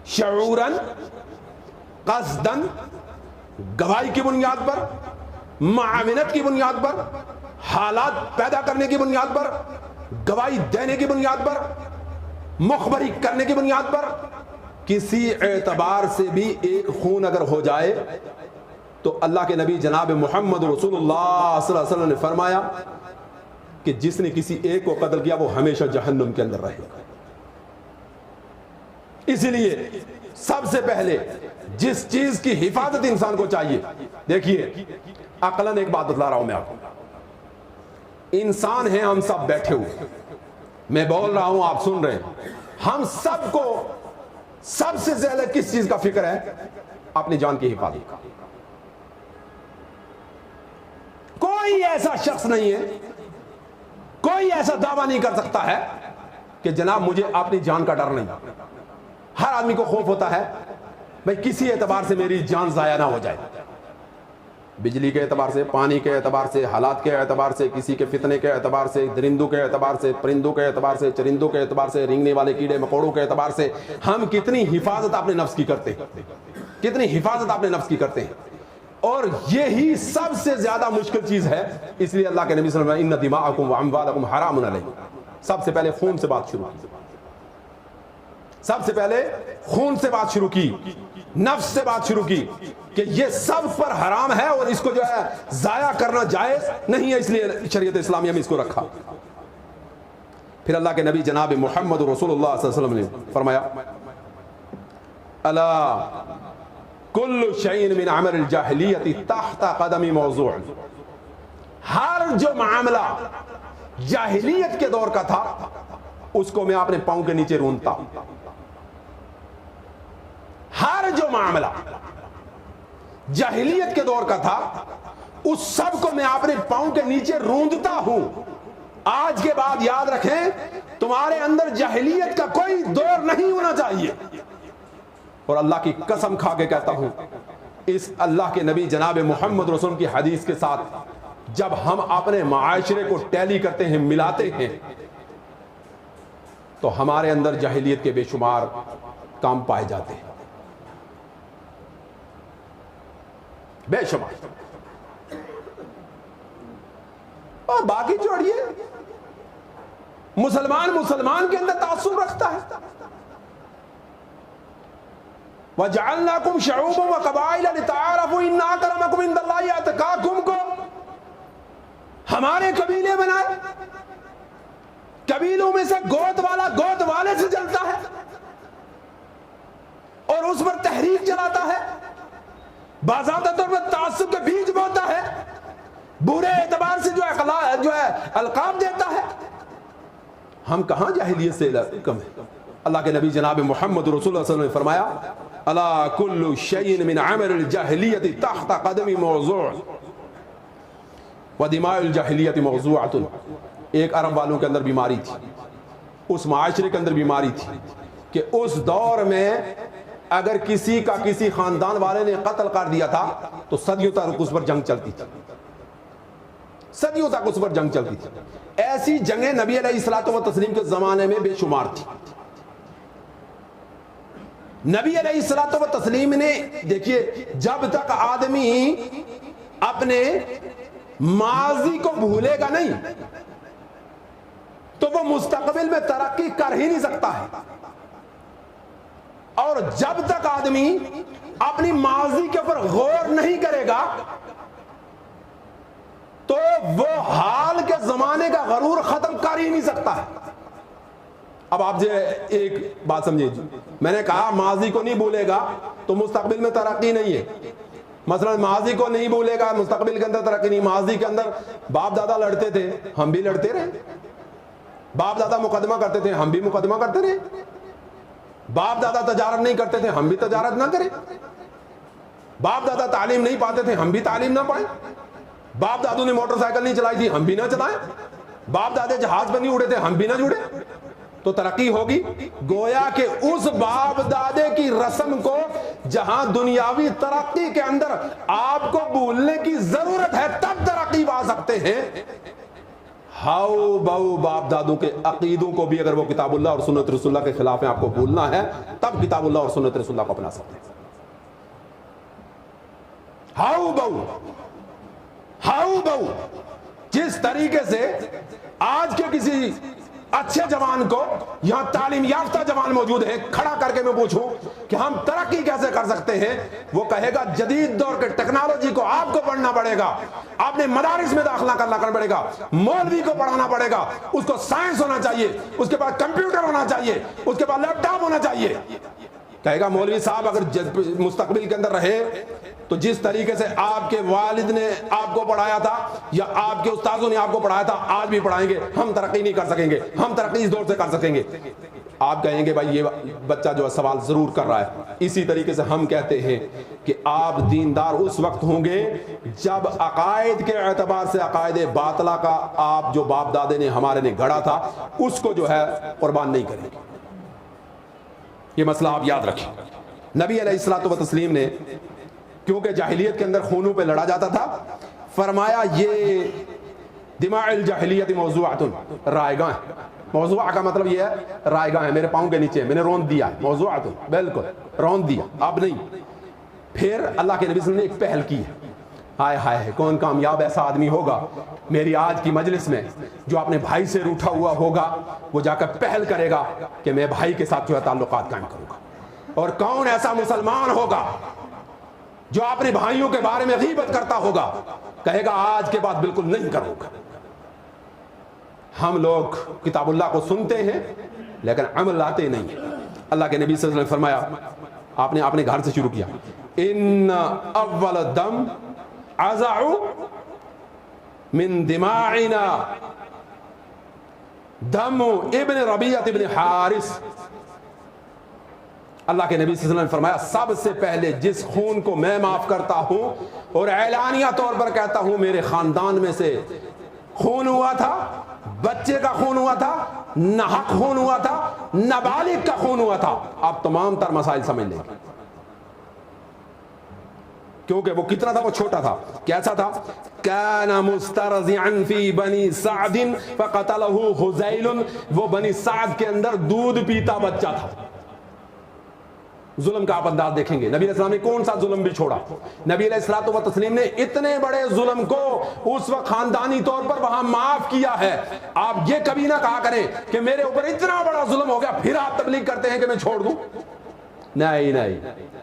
[SPEAKER 1] شعوراً, قصداً, گواہی کی بنیاد پر, معاونت کی بنیاد پر, حالات پیدا کرنے کی بنیاد پر, گواہی دینے کی بنیاد پر, مخبری کرنے کی بنیاد پر, کسی اعتبار سے بھی ایک خون اگر ہو جائے تو اللہ کے نبی جناب محمد رسول اللہ صلی اللہ علیہ وسلم نے فرمایا کہ جس نے کسی ایک کو قتل کیا وہ ہمیشہ جہنم کے اندر رہے گا. اسی لیے سب سے پہلے جس چیز کی حفاظت انسان کو چاہیے, دیکھیے عقلاً ایک بات بتلا رہا ہوں میں آپ کو. انسان ہیں ہم سب بیٹھے ہوئے, میں بول رہا ہوں آپ سن رہے ہیں, ہم سب کو سب سے زیادہ کس چیز کا فکر ہے؟ اپنی جان کی حفاظت کا. کوئی ایسا شخص نہیں ہے, کوئی ایسا دعویٰ نہیں کر سکتا ہے کہ جناب مجھے اپنی جان کا ڈر نہیں. ہر آدمی کو خوف ہوتا ہے بھئی کسی اعتبار سے میری جان ضائع نہ ہو جائے, بجلی کے اعتبار سے, پانی کے اعتبار سے, حالات کے اعتبار سے, کسی کے فتنے کے اعتبار سے, درندوں کے اعتبار سے, پرندوں کے اعتبار سے, چرندوں کے اعتبار سے, رینگنے والے کیڑے مکوڑوں کے اعتبار سے. ہم کتنی حفاظت اپنے نفس کی کرتے ہیں, کتنی حفاظت اپنے نفس کی کرتے ہیں, اور یہی سب سے زیادہ مشکل چیز ہے. اس لیے اللہ کے نبی صلی اللہ علیہ وسلم ان دماءکم واموالکم حرام علیکم, سب سے پہلے خون سے بات شروع کی، سب سے پہلے خون سے بات شروع کی، نفس سے بات شروع کی کہ یہ سب پر حرام ہے اور اس کو جو ہے ضائع کرنا جائز نہیں ہے، اس لیے شریعت اسلامیہ میں اس کو رکھا۔ پھر اللہ کے نبی جناب محمد رسول اللہ صلی اللہ علیہ وسلم نے فرمایا الا کل شیء من عمل الجاہلیت تحت قدم موضوع، ہر جو معاملہ جاہلیت کے دور کا تھا اس کو میں اپنے پاؤں کے نیچے رونتا ہوں، ہر جو معاملہ جاہلیت کے دور کا تھا اس سب کو میں اپنے پاؤں کے نیچے روندتا ہوں۔ آج کے بعد یاد رکھیں تمہارے اندر جاہلیت کا کوئی دور نہیں ہونا چاہیے، اور اللہ کی قسم کھا کے کہتا ہوں اس اللہ کے نبی جناب محمد رسول کی حدیث کے ساتھ جب ہم اپنے معاشرے کو ٹیلی کرتے ہیں، ملاتے ہیں، تو ہمارے اندر جاہلیت کے بے شمار کام پائے جاتے ہیں، بے شمار۔ اور باقی چھوڑیے، مسلمان کے اندر تعصب رکھتا ہے، وَجَعَلْنَاكُمْ شَعُوبًا وَقَبَائِلَ لِتَعَارَفُوا إِنَّ أَكْرَمَكُمْ عِندَ اللَّهِ أَتْقَاكُمْ کو ہمارے قبیلے بنائے، قبیلوں میں سے گوت والا گوت والے سے جلتا ہے اور اس پر تحریک چلاتا ہے، باضابطہ طور پر تعصب کے بیج بوتا ہے، برے اعتبار سے جو ہے القاب دیتا ہے۔ ہم کہاں جاہلیت سے کم ہے؟ اللہ کے نبی جناب محمد رسول اللہ صلی اللہ علیہ وسلم نے فرمایا الا کل شیء من عمل الجاہلیت تحت قدم موضوع ودماء الجاہلیت موضوعۃ۔ ایک عرب والوں کے اندر بیماری تھی، اس معاشرے کے اندر بیماری تھی کہ اس دور میں اگر کسی کا کسی خاندان والے نے قتل کر دیا تھا تو صدیوں تک اس پر جنگ چلتی تھی، صدیوں تک اس پر جنگ چلتی تھی۔ ایسی جنگیں نبی علیہ الصلوۃ والتسلیم کے زمانے میں بے شمار تھی۔ نبی علیہ الصلوۃ والتسلیم نے دیکھیے جب تک آدمی اپنے ماضی کو بھولے گا نہیں تو وہ مستقبل میں ترقی کر ہی نہیں سکتا ہے، اور جب تک آدمی اپنی ماضی کے اوپر غور نہیں کرے گا تو وہ حال کے زمانے کا غرور ختم کر ہی نہیں سکتا ہے۔ اب آپ جو ایک بات سمجھے، میں نے کہا ماضی کو نہیں بھولے گا تو مستقبل میں ترقی نہیں ہے۔ مثلا ماضی کو نہیں بھولے گا مستقبل کے اندر ترقی نہیں۔ ماضی کے اندر باپ دادا لڑتے تھے، ہم بھی لڑتے رہے، باپ دادا مقدمہ کرتے تھے، ہم بھی مقدمہ کرتے رہے، باپ دادا تجارت نہیں کرتے تھے، ہم بھی تجارت نہ کریں، باپ دادا تعلیم نہیں پاتے تھے، ہم بھی تعلیم نہ پائیں، باپ دادوں نے موٹر سائیکل نہیں چلائی تھی، ہم بھی نہ چلائیں، باپ دادے جہاز پر نہیں اڑے تھے، ہم بھی نہ جڑے، تو ترقی ہوگی۔ گویا کہ اس باپ دادے کی رسم کو جہاں دنیاوی ترقی کے اندر آپ کو بھولنے کی ضرورت ہے تب ترقی پا سکتے ہیں، ہاؤ باؤ باپ دادوں کے عقیدوں کو بھی اگر وہ کتاب اللہ اور سنت رسول اللہ کے خلاف ہیں آپ کو بھولنا ہے تب کتاب اللہ اور سنت رسول اللہ کو اپنا سکتے ہیں۔ ہاؤ باؤ جس طریقے سے آج کے کسی اچھے جوان کو یہاں تعلیم یافتہ جوان موجود ہے، کھڑا کر کے میں پوچھوں کہ ہم ترقی کیسے کر سکتے ہیں، وہ کہے گا جدید دور کے ٹیکنالوجی کو آپ کو پڑھنا پڑے گا، آپ نے مدارس میں داخلہ کرنا پڑے گا، مولوی کو پڑھانا پڑے گا، اس کو سائنس ہونا چاہیے، اس کے پاس کمپیوٹر ہونا چاہیے، اس کے پاس لیپ ٹاپ ہونا چاہیے۔ کہے گا مولوی صاحب اگر مستقبل کے اندر رہے تو جس طریقے سے آپ کے والد نے آپ کو پڑھایا تھا یا آپ کے استاذوں نے آپ کو پڑھایا تھا آج بھی پڑھائیں گے، ہم ترقی نہیں کر سکیں گے، ہم ترقی اس دور سے کر سکیں گے۔ آپ کہیں گے بھائی یہ بچہ جو سوال ضرور کر رہا ہے۔ اسی طریقے سے ہم کہتے ہیں کہ آپ دیندار اس وقت ہوں گے جب عقائد کے اعتبار سے عقائد باطلہ کا آپ جو باپ دادے نے ہمارے نے گھڑا تھا اس کو جو ہے قربان نہیں کریں گے۔ یہ مسئلہ آپ یاد رکھیں۔ نبی علیہ الصلوۃ والتسلیم نے کیونکہ جاہلیت کے اندر خونوں پہ لڑا جاتا تھا فرمایا یہ دماء الجاہلیت موضوعۃ، رائگاں ہے۔ موضوع کا مطلب یہ ہے رائگاں ہے، میرے پاؤں کے نیچے میں نے روند دیا، موضوعۃ بالکل روند دیا اب نہیں۔ پھر اللہ کے نبی صلی اللہ علیہ وسلم نے ایک پہل کی ہے، ہائے ہائے کون کامیاب ایسا آدمی ہوگا میری آج کی مجلس میں جو اپنے بھائی سے روٹھا ہوا ہوگا وہ جا کر پہل کرے گا کہ میں بھائی کے ساتھ جو ہے تعلقات قائم کروں گا. اور کون ایسا مسلمان ہوگا جو اپنے بھائیوں کے بارے میں غیبت کرتا ہوگا, کہے گا آج کے بعد بالکل نہیں کروں گا. ہم لوگ کتاب اللہ کو سنتے ہیں لیکن عمل لاتے نہیں ہیں. اللہ کے نبی صلی اللہ علیہ وسلم نے فرمایا, آپ نے اپنے گھر سے شروع کیا, ان اول الدم ازع من دماعنا دم ابن ربیعہ ابن حارث. اللہ کے نبی صلی اللہ علیہ وسلم نے فرمایا سب سے پہلے جس خون کو میں معاف کرتا ہوں اور اعلانیہ طور پر کہتا ہوں میرے خاندان میں سے خون ہوا تھا, بچے کا خون ہوا تھا, ناحق خون ہوا تھا, نابالغ کا خون ہوا تھا. آپ تمام تر مسائل سمجھ لیں گے کیونکہ وہ کتنا تھا, وہ چھوٹا تھا. کیسا تھا؟ کان مسترضعا فی بنی سعد فقتلہ حذیل. وہ بنی سعد کے اندر دودھ پیتا بچہ تھا. ظلم کا آپ انداز دیکھیں گے, نبی علیہ السلام نے کون سا ظلم بھی چھوڑا. نبی علیہ الصلوۃ والتسلیم نے اتنے بڑے ظلم کو اس وقت خاندانی طور پر وہاں معاف کیا ہے. آپ یہ کبھی نہ کہا کریں کہ میرے اوپر اتنا بڑا ظلم ہو گیا پھر آپ تبلیغ کرتے ہیں کہ میں چھوڑ دوں. نہیں,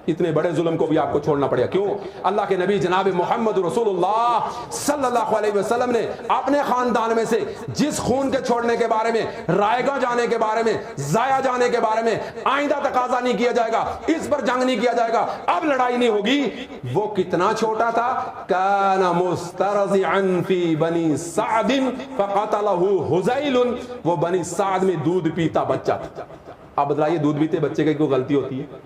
[SPEAKER 1] اتنے بڑے ظلم کو بھی آپ کو چھوڑنا پڑے گا. کیوں؟ اللہ کے نبی جناب محمد رسول اللہ صلی اللہ علیہ وسلم نے اپنے خاندان میں سے جس خون کے چھوڑنے کے بارے میں, رائے گاہ جانے کے بارے میں, ضائع جانے کے بارے میں آئندہ تقاضا نہیں کیا جائے گا, اس پر جنگ نہیں کیا جائے گا, اب لڑائی نہیں ہوگی, وہ کتنا چھوٹا تھا. کان مسترضعا فی بنی سعد فقتلہ حذیل. وہ بنی سعد میں دودھ پیتا بچہ تھا. آپ بتلائیے دودھ پیتے بچے کی کوئی غلطی ہوتی ہے؟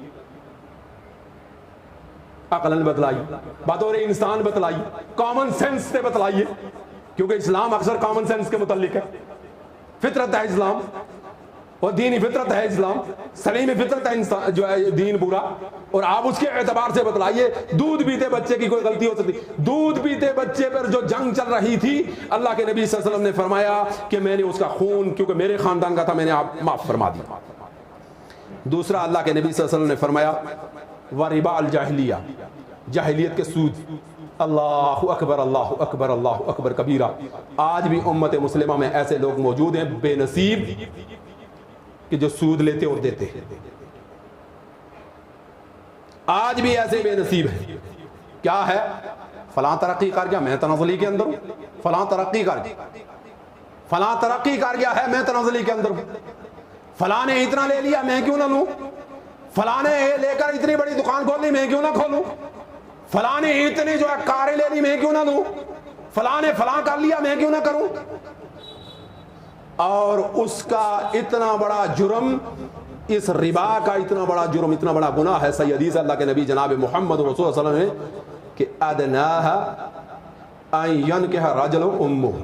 [SPEAKER 1] عقلاً بتلائیے, بطور انسان بتلائیے, کامن سینس سے بتلائیے, کیونکہ اسلام اکثر کامن سینس کے متعلق ہے. فطرت ہے اسلام اور دینی فطرت ہے اسلام, سلیم فطرت ہے جو ہے دین پورا, اور آپ اس کے اعتبار سے بتلائیے دودھ پیتے بچے کی کوئی غلطی ہو سکتی. دودھ پیتے بچے پر جو جنگ چل رہی تھی, اللہ کے نبی صلی اللہ علیہ وسلم نے فرمایا کہ میں نے اس کا خون کیونکہ میرے خاندان کا تھا میں نے آپ معاف فرما دیا. دوسرا اللہ کے نبی صلی اللہ علیہ وسلم نے فرمایا وَرِبَا الْجَاهِلِيَّةِ, جاہلیت کے سود. اللہ اکبر اللہ اکبر اللہ اکبر کبیرہ. آج بھی امت مسلمہ میں ایسے لوگ موجود ہیں بے نصیب کہ جو سود لیتے اور دیتے ہیں. آج بھی ایسے بے نصیب ہیں. کیا ہے؟ فلاں ترقی کر گیا میں تنزلی کے اندر ہوں, فلاں ترقی کر گیا, فلاں ترقی کر گیا ہے میں تنزلی کے اندر ہوں, فلاں نے اتنا لے لیا میں کیوں نہ لوں, فلاں نے لے کر اتنی بڑی دکان کھول لی میں کیوں نہ کھولوں, فلاں نے اتنی جو ہے کاریں لے لی میں کیوں نہ لوں, فلاں نے فلاں کر لیا میں کیوں نہ کروں. اور اس کا اتنا بڑا جرم, اس ربا کا اتنا بڑا جرم, اتنا بڑا گناہ ہے. صحیح حدیث اللہ کے نبی جناب محمد رسول اللہ صلی اللہ علیہ وسلم نے کہ ادناها ان ينكح رجل امه,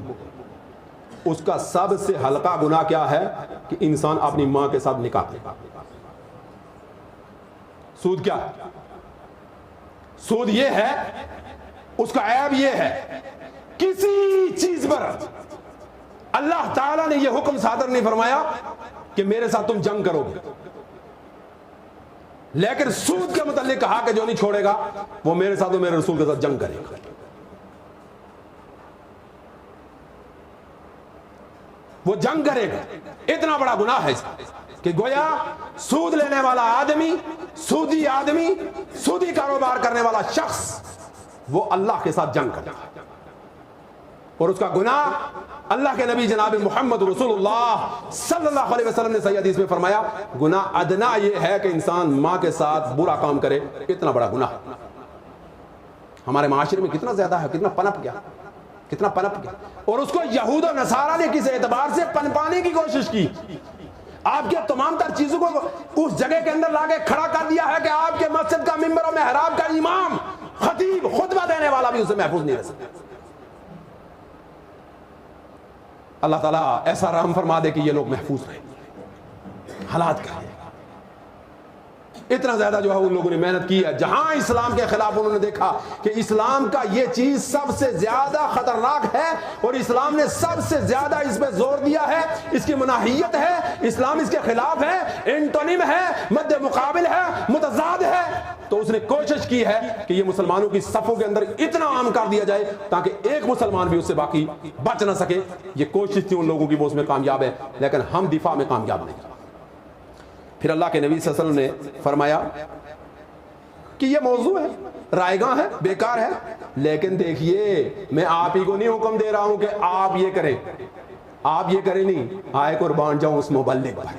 [SPEAKER 1] اس کا سب سے ہلکا گناہ کیا ہے کہ انسان اپنی ماں کے ساتھ نکاح کرے. سود کیا ہے؟ سود یہ ہے, اس کا عیب یہ ہے کسی چیز پر اللہ تعالیٰ نے یہ حکم صادر نہیں فرمایا کہ میرے ساتھ تم جنگ کرو گے, لیکن سود کے متعلق کہا کہ جو نہیں چھوڑے گا وہ میرے ساتھ اور میرے رسول کے ساتھ جنگ کرے گا. وہ جنگ کرے گا. اتنا بڑا گناہ ہے کہ گویا سود لینے والا آدمی, سودی آدمی, سودی کاروبار کرنے والا شخص وہ اللہ کے ساتھ جنگ کرتا ہے, اور اس کا گناہ اللہ کے نبی جناب محمد رسول اللہ صلی اللہ علیہ وسلم نے صحیح حدیث میں فرمایا گناہ ادنا یہ ہے کہ انسان ماں کے ساتھ برا کام کرے. اتنا بڑا گناہ ہمارے معاشرے میں کتنا زیادہ ہے, کتنا پنپ گیا, کتنا پنپ گیا. اور اس کو یہود و نصارہ نے کس اعتبار سے پنپانے کی کوشش کی. آپ کے تمام تر چیزوں کو اس جگہ کے اندر لا کے کھڑا کر دیا ہے کہ آپ کے مسجد کا ممبر و محراب کا امام, خطیب, خطبہ دینے والا بھی اسے محفوظ نہیں رہ سکتا. اللہ تعالیٰ ایسا رحم فرما دے کہ یہ لوگ محفوظ رہیں. حالات کیا ہے, اتنا زیادہ جو ہے ان لوگوں نے محنت کی ہے. جہاں اسلام کے خلاف انہوں نے دیکھا کہ اسلام کا یہ چیز سب سے زیادہ خطرناک ہے اور اسلام نے سب سے زیادہ اس پہ زور دیا ہے, اس کی مناہیت ہے, اسلام اس کے خلاف ہے, اینٹونیم ہے, مد مقابل ہے, متضاد ہے, تو تو اس نے کوشش کی ہے کہ یہ مسلمانوں کی صفوں کے اندر اتنا عام کر دیا جائے تاکہ ایک مسلمان بھی اس سے باقی بچ نہ سکے. یہ کوشش تھی ان لوگوں کی, وہ اس میں کامیاب ہے, لیکن ہم دفاع میں کامیاب نہیں. پھر اللہ کے نبی صلی اللہ علیہ وسلم نے فرمایا کہ یہ موضوع ہے, رائے گاہ ہے, بیکار ہے, لیکن دیکھیے میں آپ ہی کو نہیں حکم دے رہا ہوں کہ آپ یہ کریں, آپ یہ کریں نہیں, آئے قربان جاؤں اس مبلغ پر,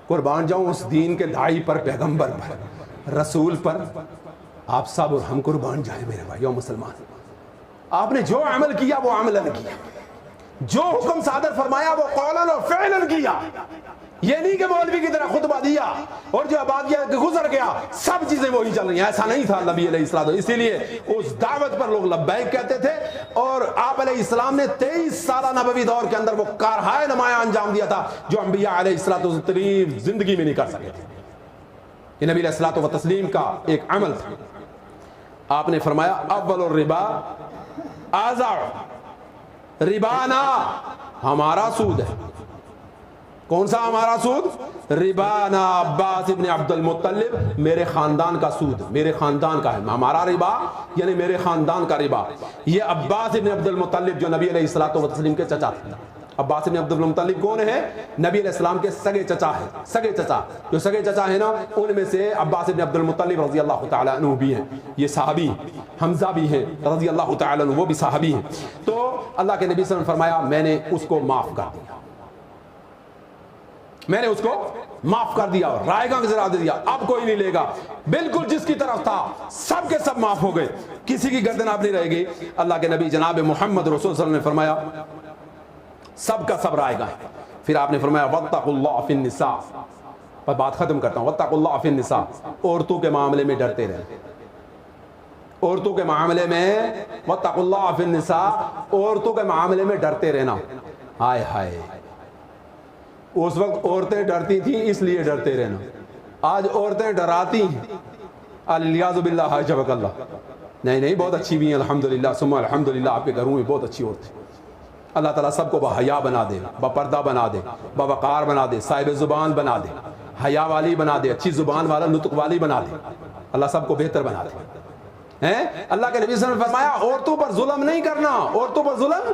[SPEAKER 1] قربان جاؤں اس دین کے داعی پر, پیغمبر پر, رسول پر, آپ سب اور ہم قربان جائیں میرے بھائیو مسلمان. آپ نے جو عمل کیا وہ عملاً کیا, جو حکم صادر فرمایا وہ قولاً اور فعلاً کیا. یہ نہیں کہ مولوی کی طرح خطبہ دیا اور جو آبادیہ گزر گیا سب چیزیں وہی چل رہی ہیں, ایسا نہیں تھا نبی علیہ السلام. اسی لیے اس دعوت پر لوگ لبیک کہتے تھے, اور آپ علیہ السلام نے 23 سالہ نبوی دور کے اندر وہ کارہائے نمایاں انجام دیا تھا جو انبیاء علیہ السلام زندگی میں نہیں کر سکے تھے. یہ نبی علیہ السلام و تسلیم کا ایک عمل تھا. آپ نے فرمایا اول الربا آزع, ربانا ہمارا سود ہے. کون سا ہمارا سود؟ ربانا عباس ابن عبد المطلب, میرے خاندان کا سود, میرے خاندان کا ہے. ہمارا ربا یعنی میرے خاندان کا ربا. یہ عباس ابن عبد المطلب جو نبی علیہ الصلوۃ والتسلیم کے چچا تھے. عباس ابن عبد المطلب کون ہے؟ نبی علیہ السلام کے سگے چچا ہے. سگے چچا, جو سگے چچا ہے نا, ان میں سے عباس ابن عبد المطلب رضی اللہ تعالیٰ عنہ بھی ہیں, یہ صحابی. حمزہ بھی ہیں رضی اللہ تعالیٰ عنہ, وہ بھی صحابی ہیں. تو اللہ کے نبی صلی اللہ علیہ وسلم نے فرمایا میں نے اس کو معاف کر دیا, میں نے اس کو معاف کر دیا, رائے گاہ ذرا دے دیا, اب کوئی نہیں لے گا. بالکل جس کی طرف تھا سب کے سب معاف ہو گئے, کسی کی گردن اب نہیں رہے گی. اللہ کے نبی جناب محمد رسول صلی اللہ علیہ وسلم نے فرمایا سب کا سب رائے گاہ. پھر آپ نے فرمایا واتقوا اللہ فی النساء, پر بات ختم کرتا ہوں, واتقوا اللہ فی النساء, عورتوں کے معاملے میں ڈرتے رہے, عورتوں کے معاملے میں, واتقوا اللہ فی النساء, عورتوں کے معاملے میں ڈرتے رہنا. ہائے ہائے, اس وقت عورتیں ڈرتی تھیں اس لیے ڈرتے رہنا, آج عورتیں ڈراتی ہیں. الیاذ باللہ, حجبک اللہ. نہیں نہیں, بہت اچھی بھی ہیں الحمدللہ ثم الحمدللہ, آپ کے گھروں میں بہت اچھی عورتیں. اللہ تعالیٰ سب کو باحیا بنا دے, باپردہ بنا دے, باوقار بنا دے, صاحب زبان بنا دے, حیا والی بنا دے, اچھی زبان والا نطق والی بنا دے. اللہ سب کو بہتر بنا دے. اللہ کے نبی صلی اللہ علیہ وسلم نے فرمایا عورتوں پر ظلم نہیں کرنا, عورتوں پر ظلم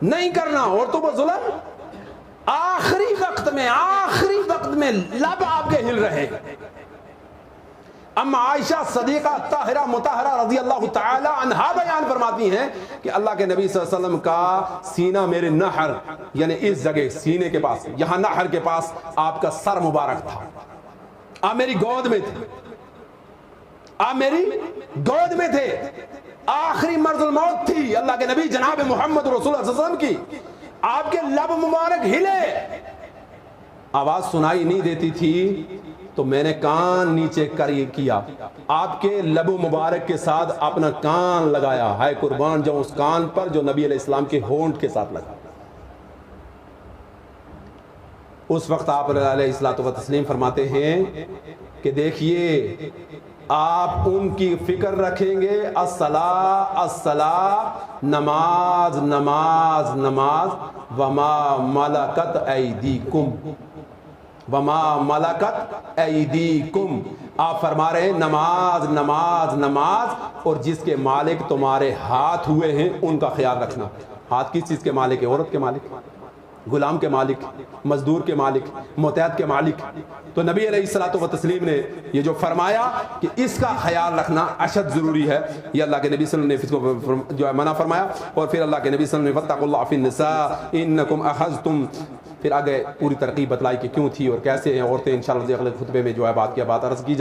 [SPEAKER 1] نہیں کرنا, عورتوں پر ظلم. آخری وقت میں لب آپ کے ہل رہے. اما عائشہ صدیقہ طاہرہ مطہرہ رضی اللہ تعالی عنہا بیان فرماتی ہیں کہ اللہ کے نبی صلی اللہ علیہ وسلم کا سینہ میرے نحر, یعنی اس جگہ سینے کے پاس, یہاں نحر کے پاس آپ کا سر مبارک تھا. آپ میری گود میں تھے, آپ میری گود میں تھے. آخری مرض الموت تھی اللہ کے نبی جناب محمد رسول اللہ صلی اللہ علیہ وسلم کی. آپ کے لب مبارک ہلے, آواز سنائی نہیں دیتی تھی, تو میں نے کان نیچے کر کیا, آپ کے لب مبارک کے ساتھ اپنا کان لگایا. ہائے قربان جاؤں اس کان پر جو نبی علیہ السلام کے ہونٹ کے ساتھ لگا. اس وقت آپ علیہ الصلوۃ والتسلیم فرماتے ہیں کہ دیکھیے آپ ان کی فکر رکھیں گے, الصلاۃ الصلاۃ, نماز نماز نماز, وما ملکت ایدیکم, وما ملکت ایدیکم. آپ فرما رہے ہیں نماز نماز نماز, اور جس کے مالک تمہارے ہاتھ ہوئے ہیں ان کا خیال رکھنا. ہاتھ کس چیز کے مالک ہے؟ عورت کے مالک, غلام کے مالک, مزدور کے مالک, متحد کے مالک. تو نبی علیہ الصلوۃ والتسلیم نے یہ جو فرمایا کہ اس کا خیال رکھنا اشد ضروری ہے, یہ اللہ کے نبی صلی اللہ علیہ وسلم نے اس کو جو ہے منع فرمایا. اور پھر اللہ کے نبی صلی اللہ علیہ وسلم نے واتقوا اللہ فی النساء انکم اخذتم, پھر آگے پوری ترقی بتلائی کہ کیوں تھی اور کیسے ہیں عورتیں. انشاءاللہ اگلے خطبے میں جو ہے بات عرض کی